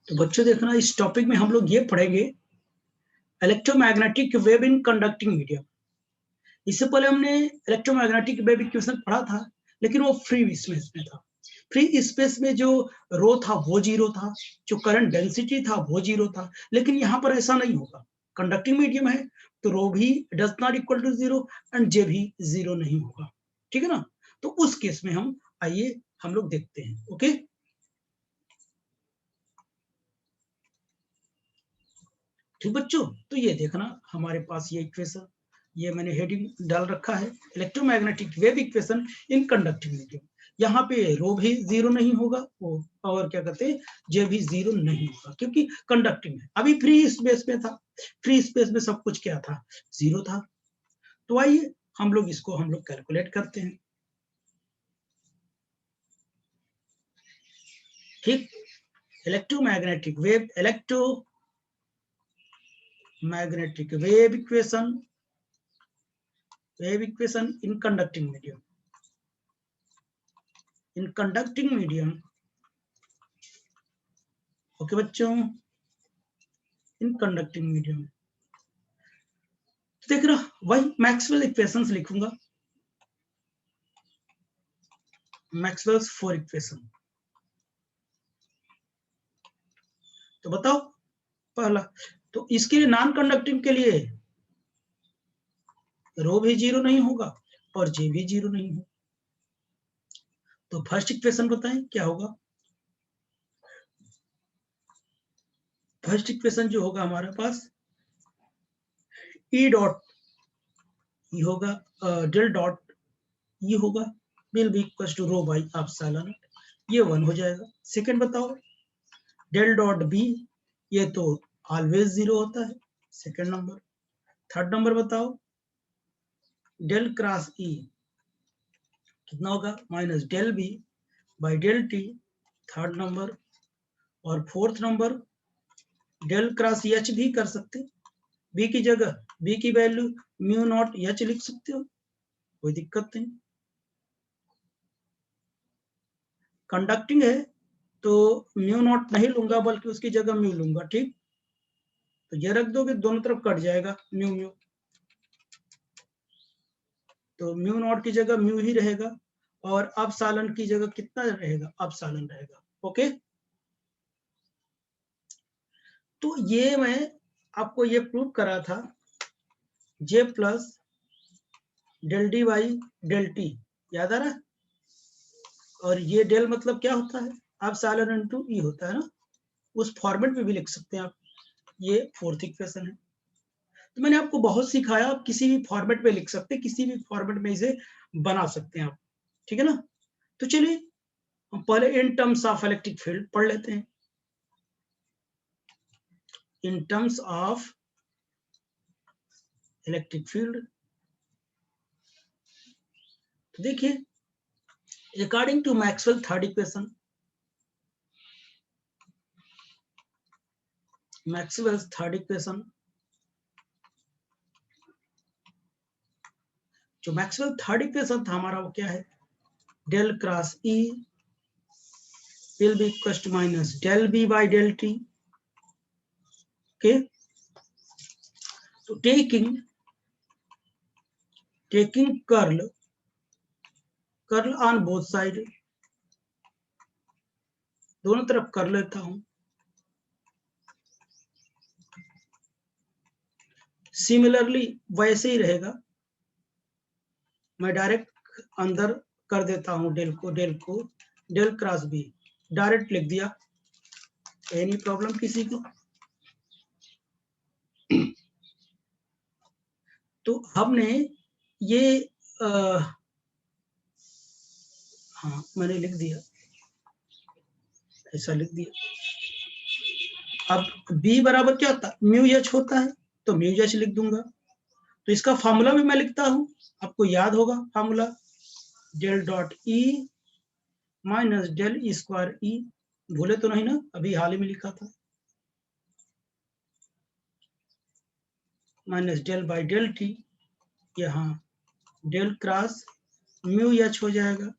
तो बच्चों देखना, इस टॉपिक में हम लोग ये पढ़ेंगे electromagnetic wave in conducting medium. इससे पहले हमने इलेक्ट्रोमैग्नेटिक वेव इक्वेशन पढ़ा था, लेकिन वो फ्री स्पेस में था। फ्री स्पेस में जो रो था वो जीरो था, जो करंट डेंसिटी था वो जीरो था, लेकिन यहाँ पर ऐसा नहीं होगा। कंडक्टिंग मीडियम है तो रो भी does not equal to zero and J भी जीरो नहीं होगा, ठीक है ना। तो उस केस में हम आइए हम लोग देखते हैं। ओके, ठीक बच्चों, तो ये देखना हमारे पास ये इक्वेशन, ये मैंने हेडिंग डाल रखा है electromagnetic wave equation in conducting medium. यहाँ पे रो भी जीरो नहीं होगा, वो और क्या कहते हैं जे भी जीरो नहीं होगा, क्योंकि कंडक्टिंग है। अभी फ्री स्पेस में था, फ्री स्पेस में सब कुछ क्या था, जीरो था। तो आइए हम लोग इसको हम लोग कैलकुलेट करते हैं। ठीक, electromagnetic wave equation in conducting medium. In conducting medium, okay बच्चों, इन कंडक्टिंग मीडियम देख रहा, वही मैक्सवेल इक्वेशंस लिखूंगा, मैक्सवेल्स फोर इक्वेशन। तो बताओ पहला, तो इसके लिए नॉन कंडक्टिंग के लिए रो भी जीरो नहीं होगा और जे भी जीरो नहीं होगा। तो फर्स्ट इक्वेशन बताएं क्या होगा। फर्स्ट इक्वेशन जो होगा हमारे पास ई डॉट ई होगा, डेल डॉट ई होगा, will be equal to rho by epsilon, ये 1 हो जाएगा। सेकंड बताओ, डेल डॉट बी, ये तो ऑलवेज जीरो होता है, सेकंड नंबर। थर्ड नंबर बताओ, डेल क्रॉस ई कितना होगा, minus del B by del T, third number. और fourth number, del cross H भी कर सकते, बी की जगह बी की वैल्यू म्यू नॉट एच लिख सकते हो, कोई दिक्कत नहीं। कंडक्टिंग है तो म्यू नॉट नहीं लूंगा, बल्कि उसकी जगह म्यू लूंगा। ठीक, तो ये रख दोगे, दोनों तरफ कट जाएगा म्यू म्यू, तो म्यू नॉट की जगह म्यू ही रहेगा, और एप्सिलॉन की जगह कितना रहेगा, एप्सिलॉन रहेगा। ओके, तो ये मैं आपको ये प्रूव करा था, J plus del D by del T, याद आ रहा है। और ये डेल मतलब क्या होता है, एप्सिलॉन इनटू ई होता है ना, उस फॉर्मेट में भी लिख सकते हैं आप। ये फोर्थ इक्वेशन है। तो मैंने आपको बहुत सिखाया, आप किसी भी फॉर्मेट में लिख सकते हैं, किसी भी फॉर्मेट में इसे बना सकते हैं आप, ठीक है ना। तो चलिए हम पहले in terms of electric field पढ़ लेते हैं। In terms of electric field, देखिए according to Maxwell third equation, Maxwell third equation, जो मैक्सवेल थर्ड इक्वेशन था हमारा वो क्या है, del cross E will be equals to minus del b by del t. Okay, so taking curl on both side, दोनों तरफ कर लेता हूं। सिमिलरली वैसे ही रहेगा, मैं डायरेक्ट अंदर कर देता हूं डेल को डेल क्रॉस बी डायरेक्ट लिख दिया, एनी प्रॉब्लम किसी को। तो हमने ये हाँ मैंने लिख दिया, ऐसा लिख दिया। अब b बराबर क्या होता है, म्यू एच होता है, तो म्यू एच लिख दूंगा। तो इसका फॉर्मूला भी मैं लिखता हूं, आपको याद होगा formula, del dot E minus del E square E, भूले तो नहीं ना, अभी हाल ही में लिखा था, minus del by del T, यहाँ डेल क्रॉस म्यू एच हो जाएगा,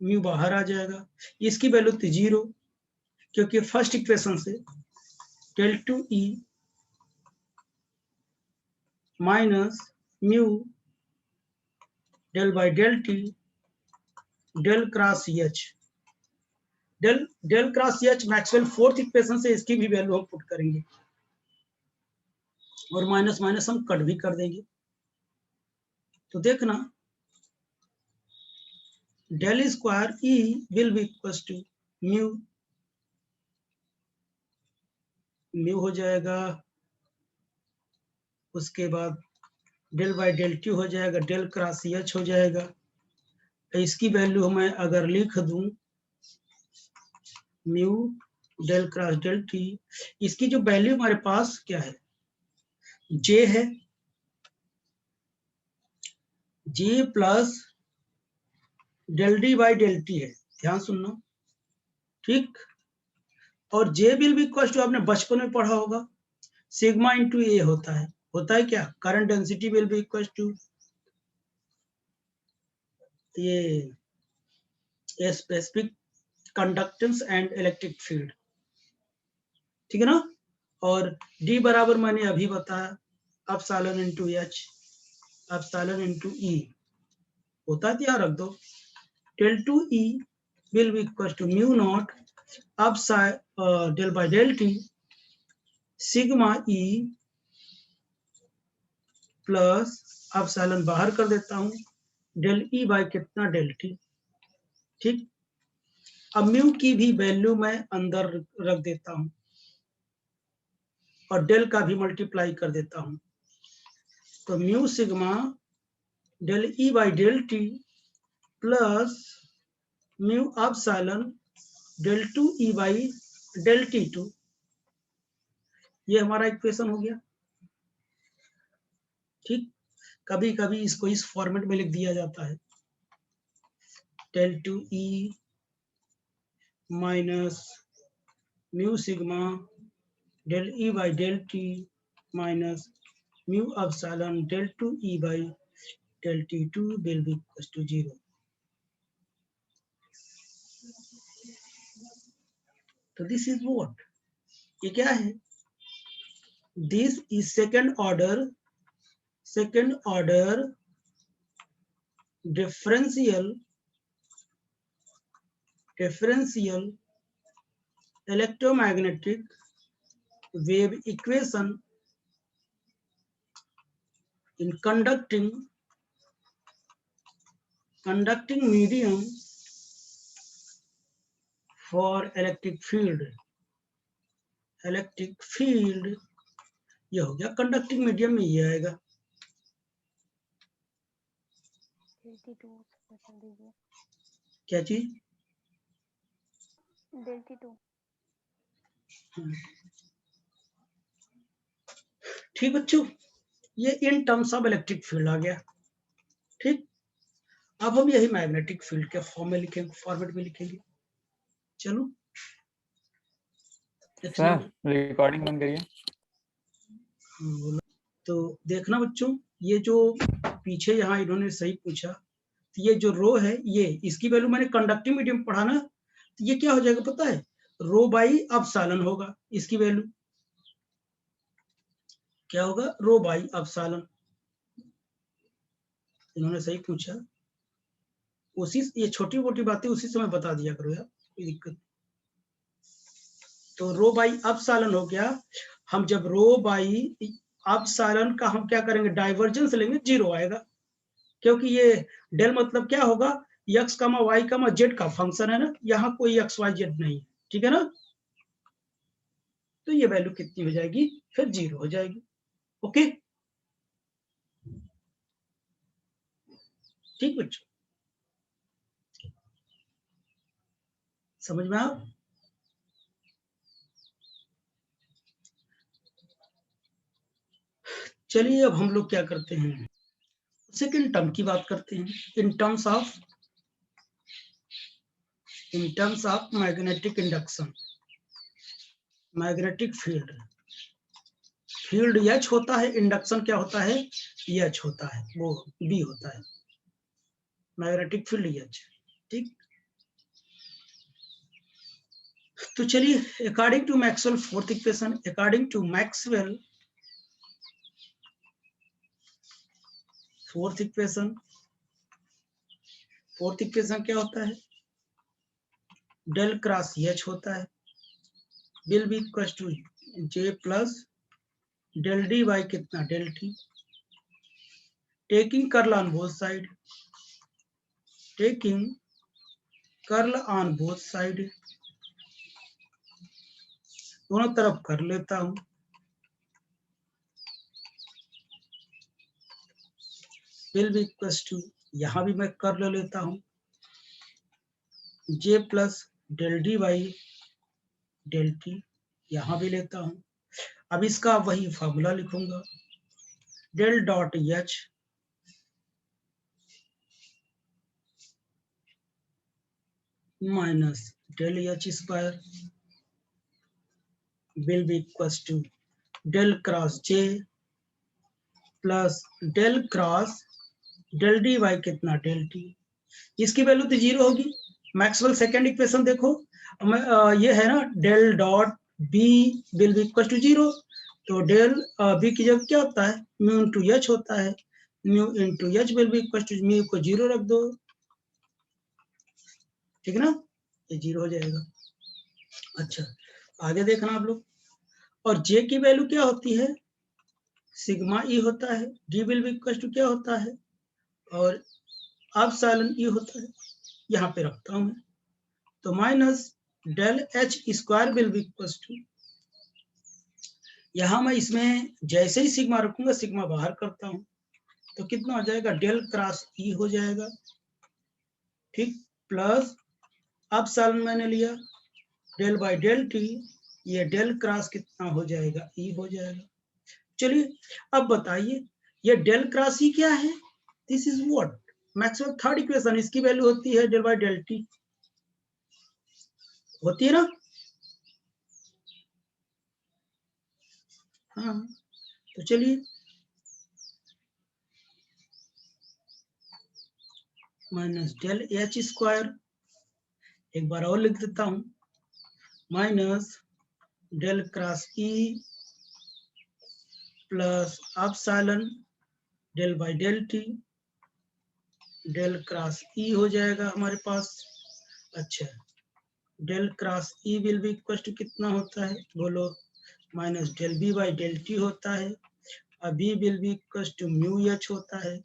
म्यू बाहर आ जाएगा, इसकी वैल्यू थी जीरो, क्योंकि फर्स्ट इक्वेशन से del 2E minus mu del by del t del cross H, del cross H Maxwell fourth equation से इसकी भी वैल्यू हम पुट करेंगे और माइनस माइनस हम कट भी कर देंगे। तो देखना del square E will be equal to mu हो जाएगा, उसके बाद del बाई del t हो जाएगा, del क्रॉस H हो जाएगा। तो इसकी वैल्यू मैं अगर लिख दूं mu del cross del t, इसकी जो वैल्यू हमारे पास क्या है, j है, j plus del d by del t है, ध्यान सुनना, ठीक। और j will be equal to आपने बचपन में पढ़ा होगा सिग्मा इंटू ए होता है क्या, current density will be equal to ये specific conductance and electric field, ठीक है ना। और d बराबर मैंने अभी बताया epsilon into H, epsilon into E होता है, यहाँ रख दो del 2E will be equal to mu naught upside del by del t sigma E plus epsilon बाहर कर देता हूँ del E बाय कितना del t, ठीक। अब म्यू की भी वैल्यू मैं अंदर रख देता हूँ और डेल का भी मल्टीप्लाई कर देता हूँ, तो mu sigma del E by del t plus mu epsilon del 2E by del t2, ये हमारा इक्वेशन हो गया, ठीक। कभी कभी इसको इस फॉर्मेट में लिख दिया जाता है del 2E minus mu sigma del E by del t minus mu epsilon del 2E by del t2 will be equal to 0। तो दिस इज व्हाट, ये क्या है, this is second order differential electromagnetic wave equation in conducting medium for electric field ये हो गया conducting medium में, ये आएगा। क्या चीज, ठीक बच्चों, ये in terms of electric field आ गया, ठीक। अब हम यही मैग्नेटिक फील्ड के फॉर्म में लिखेंगे, फॉर्मेट में लिखेंगे। चलो सर रिकॉर्डिंग बंद करिए। तो देखना बच्चों, ये जो पीछे यहाँ इन्होंने सही पूछा, तो ये जो रो है, ये इसकी वैल्यू मैंने कंडक्टिंग मीडियम पढ़ा ना, तो ये क्या हो जाएगा पता है, रो बाई एप्सिलॉन होगा, इसकी वैल्यू क्या होगा, रो बाई एप्सिलॉन, इन्होंने सही पूछा, उसी ये छोटी मोटी बातें उसी समय बता दिया करो यार, कोई दिक्कत। तो रो बाई एप्सिलॉन हो गया, हम जब रो बाई एप्सिलॉन का हम क्या करेंगे, डाइवर्जेंस लेंगे, 0 आएगा, क्योंकि ये डेल मतलब क्या होगा, x, y, z का फंक्शन है ना, यहाँ कोई x, y, z नहीं है, ठीक है ना। तो ये वैल्यू कितनी हो जाएगी, फिर 0 हो जाएगी, ओके, ठीक बच्चों, समझ में आओ। चलिए अब हम लोग क्या करते हैं, सेकेंड टर्म की बात करते हैं, in terms of magnetic induction, magnetic field H होता है, इंडक्शन क्या होता है, H होता है, वो B होता है, मैग्नेटिक फील्ड H, ठीक। तो चलिए according to Maxwell fourth equation, according to Maxwell fourth equation क्या होता है, डेल क्रॉस एच होता है, will be equal to J plus del D by कितना del T, taking curl on both side, taking curl on both side, दोनों तरफ कर लेता हूं, विल बी इक्वल टू, यहां भी मैं कर्ल लेता हूं, J plus del D by del T, यहां भी लेता हूं। अब इसका वही फॉर्मूला लिखूंगा, del dot H minus del H square will be equal to del cross J plus del cross del D by कितना डेल टी, इसकी वैल्यू तो 0 होगी। मैक्सवेल सेकेंड इक्वेशन देखो, ये है ना del dot B will be equal to 0, तो del B की जगह क्या होता है, म्यू इंटू एच होता है, mu into H will be equal to, mu को 0 रख दो, ठीक है ना, ये 0 हो जाएगा। अच्छा आगे देखना आप लोग, और जे की वैल्यू क्या होती है, सिग्मा ई होता है, D will be equal to क्या होता है, और एप्सिलॉन ई होता है, यहाँ पे रखता हूं मैं, तो minus del H square will be equal to, यहां मैं इसमें जैसे ही सिग्मा रखूंगा सिग्मा बाहर करता हूं, तो कितना हो जाएगा, डेल क्रॉस ई हो जाएगा, ठीक, प्लस एप्सिलॉन मैंने लिया डेल बाय डेल टी, ये डेल क्रॉस कितना हो जाएगा, ई हो जाएगा। चलिए अब बताइए ये डेल क्रॉस ई क्या है, this is what Maxwell third equation, इसकी वैल्यू होती है डेल बाय डेल टी, होती है ना, हाँ, तो चलिए माइनस डेल एच स्क्वायर, एक बार और लिख देता हूं, minus del cross E plus epsilon del by del T, del cross E हो जाएगा हमारे पास। अच्छा del cross E will be equal to कितना होता है बोलो, minus del B by del T होता है, अब B will be equal to mu H होता है,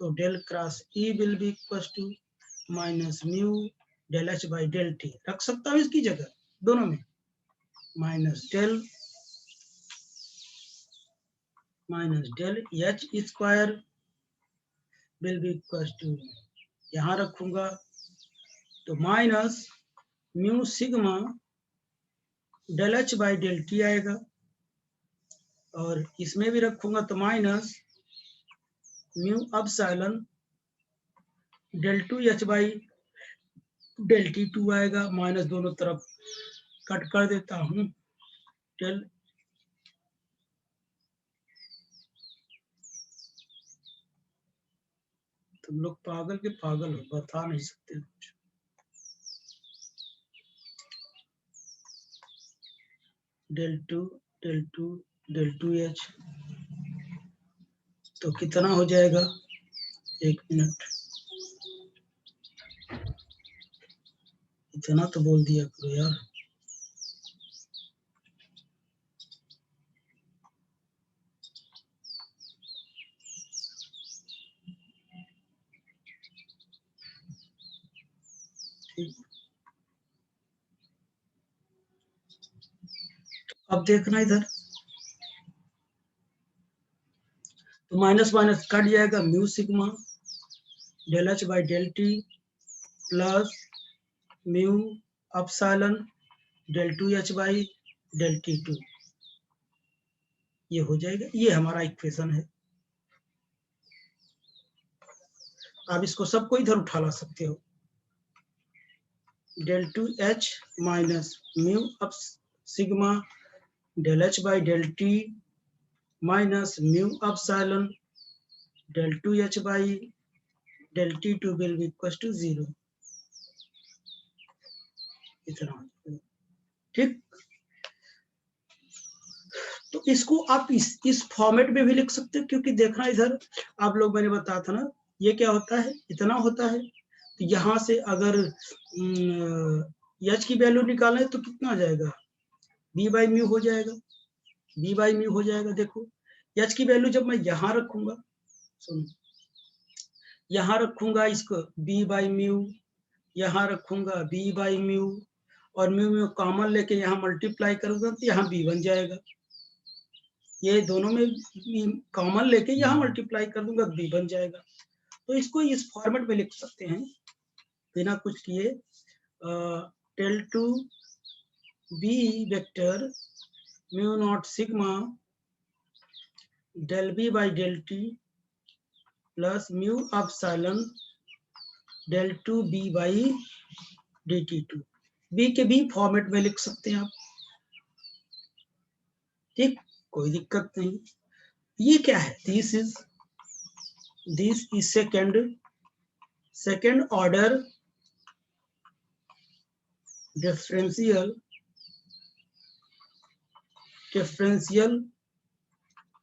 तो del cross E will be equal to minus mu del H by del T, रख सकता हूँ इसकी जगह दोनों में, minus del H square will be equal to, यहाँ रखूंगा तो minus mu sigma del H by del T आएगा, और इसमें भी रखूंगा तो minus mu epsilon del two H by del T 2 आएगा, माइनस दोनों तरफ कट कर देता हूं, डेल तुम लोग पागल के पागल हो, बता नहीं सकते कुछ, डेल टू एच, तो कितना हो जाएगा, एक मिनट, इतना तो बोल दिया करो यार, ठीक, अब देखना इधर, तो माइनस माइनस कट जाएगा, mu sigma del H by del T plus mu epsilon del two H by del T 2, ये हो जाएगा, ये हमारा इक्वेशन है। आप इसको सबको इधर उठा ला सकते हो, del two H minus mu up sigma del H by del T minus mu epsilon del two H by del T 2 will be equal to 0, इतना। ठीक, तो इसको आप इस फॉर्मेट में भी लिख सकते हो, क्योंकि देखना इधर आप लोग, मैंने बताया था ना, ये क्या होता है, इतना होता है, तो यहाँ से अगर एच की वैल्यू निकालें तो कितना आ जाएगा, बी बाई म्यू हो जाएगा, बी बाई म्यू हो जाएगा। देखो एच की वैल्यू जब मैं यहाँ रखूंगा, सुनो, यहाँ रखूंगा इसको बी बाई म्यू, यहाँ रखूंगा बी बाई म्यू, और म्यू म्यू कॉमन लेके यहाँ मल्टीप्लाई करूंगा तो यहाँ बी बन जाएगा, ये दोनों में कॉमन लेके यहाँ मल्टीप्लाई कर दूंगा, बी बन जाएगा। तो इसको इस फॉर्मेट में लिख सकते हैं बिना कुछ किए, del two B vector mu naught sigma del B by del T plus mu epsilon del two B by D T two, B के बी फॉर्मेट में लिख सकते हैं आप, ठीक, कोई दिक्कत नहीं। ये क्या है, this is second order differential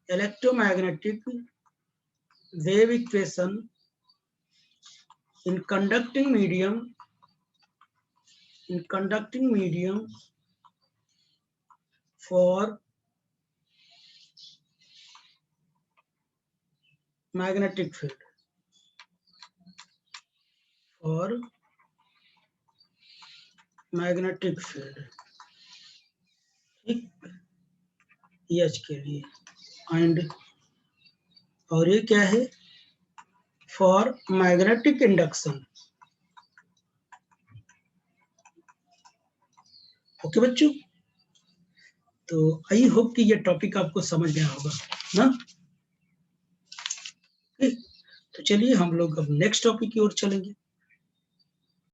electromagnetic wave equation in conducting medium for magnetic field, ठीक, एच के लिए, एंड और ये क्या है, फॉर मैग्नेटिक इंडक्शन। ओके बच्चों, तो आई होप कि ये टॉपिक आपको समझ में होगा ना। तो चलिए हम लोग अब नेक्स्ट टॉपिक की ओर चलेंगे।